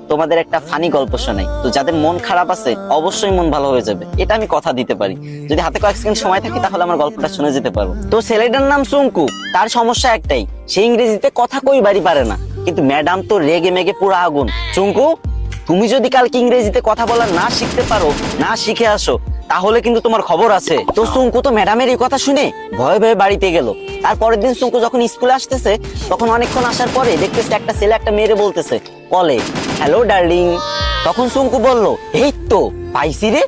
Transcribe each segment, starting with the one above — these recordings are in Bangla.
তোমাদের একটা ফানি গল্প শোনাই। তো যাদের মন খারাপ আছে অবশ্যই মন ভালো হয়ে যাবে, এটা আমি কথা দিতে পারি। যদি হাতে কয়েক সেকেন্ড সময় থাকে তাহলে আমার গল্পটা শুনে যেতে পারো। তো ছেলেটার নাম চুঙ্কু। তার সমস্যা একটাই, সে ইংরেজিতে কথা কইবারই পারে না। কিন্তু ম্যাডাম তো রেগে মেগে পুরো আগুন। চুঙ্কু, তুমি যদি কালকে ইংরেজিতে কথা বলা না শিখতে পারো, না শিখে আসো, তাহলে কিন্তু তোমার খবর আছে। তো চুঙ্কু তো ম্যাডামের এই কথা শুনে ভয়ে ভয়ে বাড়িতে গেল। তারপরের দিন চুঙ্কু যখন স্কুলে আসতেছে, তখন অনেকক্ষণ আসার পরে দেখতেছে একটা ছেলে একটা মেয়েরে বলতেছে কলে, হ্যালো ডার্লিং। তখন চুঙ্কু বলল, এই তো পাইছি রে,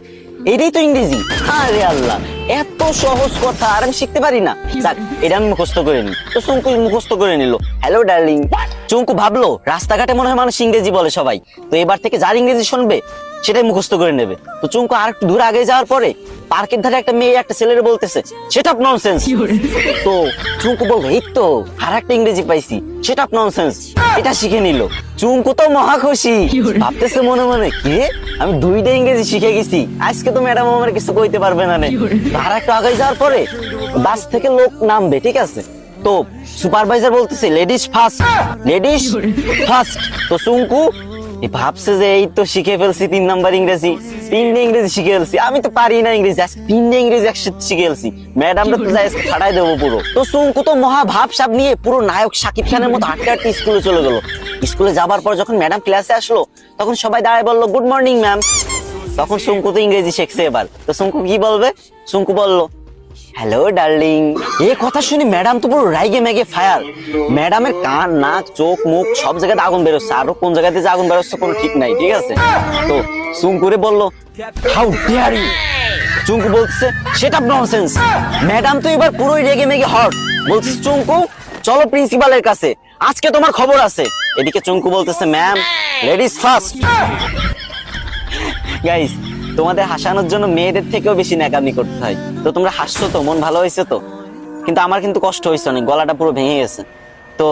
এটাই তো ইংরেজি। আরে আল্লাহ, এত সহজ কথা আর আমি শিখতে পারি না। যাক, এটা আমি মুখস্থ করে নি। তো চুঙ্কু মুখস্থ করে নিল, হ্যালো ডার্লিং। চুঙ্কু ভাবলো রাস্তাঘাটে মনে হয় মানুষ ইংরেজি বলে সবাই, তো এবার থেকে যার ইংরেজি শুনবে সেটাই মুখস্থ করে নেবে। তো চুঙ্কু আর একটু দূর আগে যাওয়ার পরে পার্কের ধারে একটা মেয়ে একটা ছেলেরে বলতেছে, সেটা ননসেন্স। তো চুঙ্কু বলবে, এই তো আর একটা ইংরেজি পাইছি, সেটা ননসেন্স। এটা শিখে নিল। চুঙ্কু তো মহা খুশি, ভাবতেছে মনে মনে, কি রে, আমি দুইটা ইংরেজি শিখে গেছি, আজকে তো ম্যাডাম আমার কিছু কইতে পারবে না। আর একটু আগে যাওয়ার পরে বাস থেকে লোক নামবে, ঠিক আছে? তো সুপারভাইজার বলতেছে, লেডিস ফার্স্ট, লেডিস ফার্স্ট। তো চুঙ্কু ভাবছে যে এই তো শিখে ফেলছি 3 নাম্বার ইংরেজি, 3টে ইংরেজি শিখে ফেলছি, আমি তো পারি না ইংরেজি, আজকে 3টে ইংরেজি একসাথে শিখে ফেলছি, ম্যাডামরা তো যাই ফাটাই দেবো পুরো। তো চুঙ্কু তো মহা ভাবসাব নিয়ে পুরো নায়ক শাকিব খানের মতো হাঁটতে হাঁটতে স্কুলে চলে গেল। স্কুলে যাবার পর যখন ম্যাডাম ক্লাসে আসলো, তখন সবাই দাঁড়ায় বললো, গুড মর্নিং ম্যাম। তখন চুঙ্কু তো ইংরেজি শিখছে এবার। তো চুঙ্কু কি বলবে? চুঙ্কু বলল, হ্যালো ডার্লিং। এই কথা শুনে ম্যাডাম তো পুরো রাইগে মেগে ফায়ার। ম্যাডামের কান, নাক, চোখ, মুখ সব জায়গাতে আগুন বেরোচ্ছে, আরো কোন জায়গাতে যে আগুন বেরোচ্ছে কোনো ঠিক নাই, ঠিক আছে? তো চুঙ্কুরে বলল, হাউ ডেয়ার ইউ। চুঙ্কু বলছে, সেটা ননসেন্স। ম্যাডাম তো এবার পুরোই রেগে মেগে হট, বলছে, চুঙ্কু চলো প্রিন্সিপালের কাছে, আজকে তোমার খবর আছে। এদিকে চুঙ্কু বলতেছে, ম্যাম লেডিস ফার্স্ট। গাইস, তোমাদের হাসানোর জন্য মেয়েদের থেকেও বেশি ন্যাকামি করতে হয়। তো তোমরা হাসছো তো, মন ভালো হয়েছে তো? কিন্তু আমার কিন্তু কষ্ট হয়েছে অনেক, গলাটা পুরো ভেঙে গেছে। তো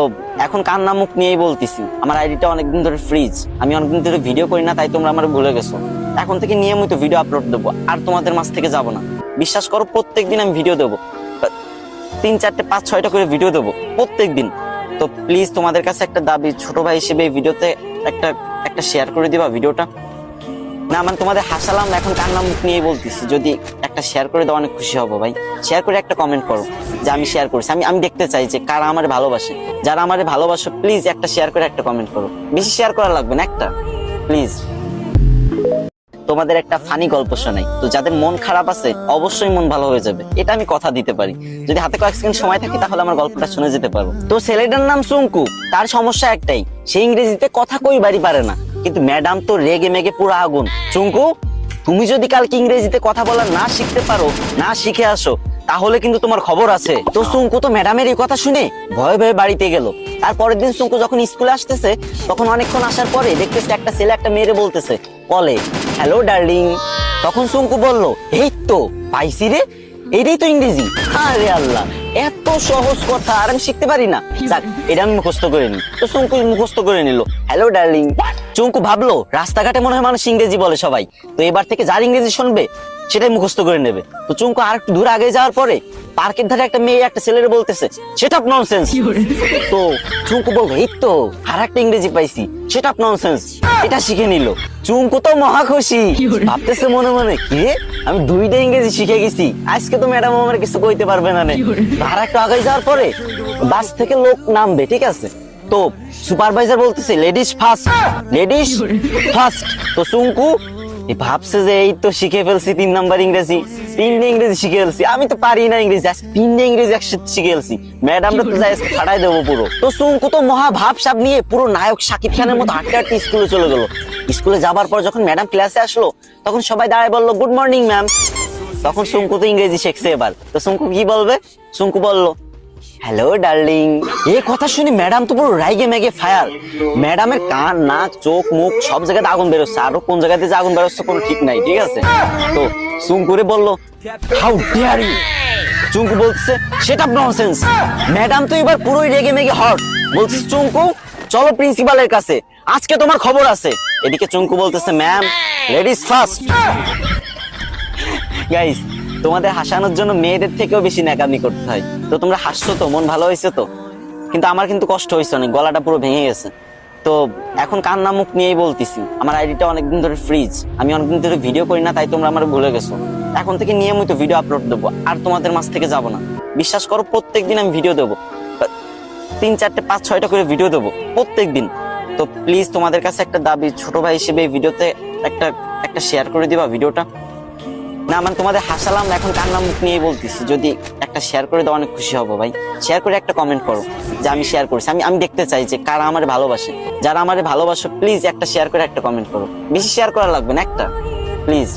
এখন কান্না মুখ নিয়েই বলতেছি, আমার আইডিটা অনেকদিন ধরে ফ্রিজ, আমি অনেকদিন ধরে ভিডিও করি না, তাই তোমরা আমার ভুলে গেছো। এখন থেকে নিয়মিত ভিডিও আপলোড দেবো, আর তোমাদের মাঝ থেকে যাবো না। বিশ্বাস করো, প্রত্যেকদিন আমি ভিডিও দেবো, 3, 4, 5, 6টা করে ভিডিও দেবো প্রত্যেকদিন। তো প্লিজ তোমাদের কাছে একটা দাবি, ছোট ভাই হিসেবে এই ভিডিওতে একটা শেয়ার করে দিবা ভিডিওটা। না মানে তোমাদের হাসালাম, এখন কান্না মুখ নিয়েই বলতেছি, যদি একটা শেয়ার করে দাও অনেক খুশি হবো ভাই। শেয়ার করে একটা কমেন্ট করো যে আমি শেয়ার করছি। আমি দেখতে চাই যে কারা আমারে ভালোবাসে। যারা আমারে ভালোবাসো প্লিজ একটা শেয়ার করে একটা কমেন্ট করো। বেশি শেয়ার করা লাগবে না, একটা প্লিজ। তোমাদের একটা ফানি গল্প শোনাই। তো যাদের মন খারাপ আছে অবশ্যই মন ভালো হয়ে যাবে, এটা আমি কথা দিতে পারি। যদি হাতে কয়েক সেকেন্ড সময় থাকে তাহলে আমার গল্পটা শুনে যেতে পারো। তো ছেলেটার নাম চুঙ্কু। তার সমস্যা একটাই, সে ইংরেজিতে কথা কইবারই পারে না। কিন্তু ম্যাডাম তো রেগে মেগে পুরো আগুন। চুঙ্কু, তুমি যদি কালকে ইংরেজিতে কথা বলা না শিখতে পারো, না শিখে আসো, তাহলে কিন্তু তোমার খবর আছে। তো চুঙ্কু তো ম্যাডামের এই কথা শুনে ভয়ে ভয়ে বাড়িতে গেল। তারপরের দিন চুঙ্কু যখন স্কুলে আসতেছে, তখন অনেকক্ষণ আসার পরে দেখতেছে একটা ছেলে একটা মেয়েরে বলতেছে কলে, হ্যালো ডার্লিং। তখন চুঙ্কু বলল, এই তো পাইছি রে, এটাই তো ইংরেজি। আরে আল্লাহ, এত সহজ কথা আর আমি শিখতে পারি না। যাক, এটা আমি মুখস্থ করে নি। তো চুঙ্কু মুখস্থ করে নিল, হ্যালো ডার্লিং। চুঙ্কু ভাবলো রাস্তাঘাটে মনে হয় মানুষ ইংরেজি বলে সবাই, তো এবার থেকে যার ইংরেজি শুনবে সেটাই মুখস্থ করে নেবে। তো চুঙ্কু আর একটু দূর আগে যাওয়ার পরে পার্কের ধারে একটা মেয়ে একটা ছেলেরে বলতেছে, সেটা ননসেন্স। তো চুঙ্কু বলবে, এই তো আর একটা ইংরেজি পাইছি, সেটা ননসেন্স। এটা শিখে নিল। চুঙ্কু তো মহা খুশি, ভাবতেছে মনে মনে, কি রে, আমি 2টা ইংরেজি শিখে গেছি, আজকে তো ম্যাডাম আমার কিছু কইতে পারবে না। আর একটু আগে যাওয়ার পরে বাস থেকে লোক নামবে, ঠিক আছে? তো সুপারভাইজার বলতেছে, লেডিস ফার্স্ট, লেডিস ফার্স্ট। তো চুঙ্কু ভাবছে যে এই তো শিখে ফেলছি 3 নাম্বার ইংরেজি, 3টে ইংরেজি শিখে ফেলছি, আমি তো পারি না ইংরেজি, আজকে 3টে ইংরেজি একসাথে শিখে ফেলছি, ম্যাডামরা তো যাই ফাটাই দেবো পুরো। তো চুঙ্কু তো মহা ভাবসাব নিয়ে পুরো নায়ক শাকিব খানের মতো হাঁটতে হাঁটতে স্কুলে চলে গেল। স্কুলে যাবার পর যখন ম্যাডাম ক্লাসে আসলো, তখন সবাই দাঁড়ায় বললো, গুড মর্নিং ম্যাম। তখন চুঙ্কু তো ইংরেজি শিখছে এবার। তো চুঙ্কু কি বলবে? চুঙ্কু বলল, হ্যালো ডার্লিং। এই কথা শুনে ম্যাডাম তো পুরো রাইগে মেগে ফায়ার। ম্যাডামের কান, নাক, চোখ, মুখ সব জায়গাতে আগুন বেরোচ্ছে, আরো কোন জায়গাতে যে আগুন বেরোচ্ছে কোনো ঠিক নাই, ঠিক আছে? তো চুঙ্কুরে বলল, হাউ ডেয়ার ইউ। চুঙ্কু বলছে, সেটা ননসেন্স। ম্যাডাম তো এবার পুরোই রেগে মেগে হট, বলছে, চুঙ্কু চলো প্রিন্সিপালের কাছে, আজকে তোমার খবর আছে। এদিকে চুঙ্কু বলতেছে, ম্যাম লেডিস ফার্স্ট। গাইস, তোমাদের হাসানোর জন্য মেয়েদের থেকেও বেশি ন্যাকামি করতে হয়। তো তোমরা হাসছো তো, মন ভালো হয়েছে তো? কিন্তু আমার কিন্তু কষ্ট হয়েছে অনেক, গলাটা পুরো ভেঙে গেছে। তো এখন কান্না মুখ নিয়েই বলতেছি, আমার আইডিটা অনেকদিন ধরে ফ্রিজ, আমি অনেকদিন ধরে ভিডিও করি না, তাই তোমরা আমার ভুলে গেছো। এখন থেকে নিয়মিত ভিডিও আপলোড দেবো, আর তোমাদের মাঝ থেকে যাব না। বিশ্বাস করো, প্রত্যেকদিন আমি ভিডিও দেবো, 3, 4, 5, 6টা করে ভিডিও দেবো প্রত্যেকদিন। তো প্লিজ তোমাদের কাছে একটা দাবি, ছোট ভাই হিসেবে এই ভিডিওতে একটা শেয়ার করে দিবা ভিডিওটা। না মানে তোমাদের হাসালাম, এখন কান্না মুখ নিয়ে বলতেছি, যদি একটা শেয়ার করে দাও অনেক খুশি হবো ভাই। শেয়ার করে একটা কমেন্ট করো যে আমি শেয়ার করছি। আমি দেখতে চাই যে কারা আমার ভালোবাসে। যারা আমার ভালোবাসো প্লিজ একটা শেয়ার করে একটা কমেন্ট করো, বেশি শেয়ার করা লাগবে না, একটা প্লিজ।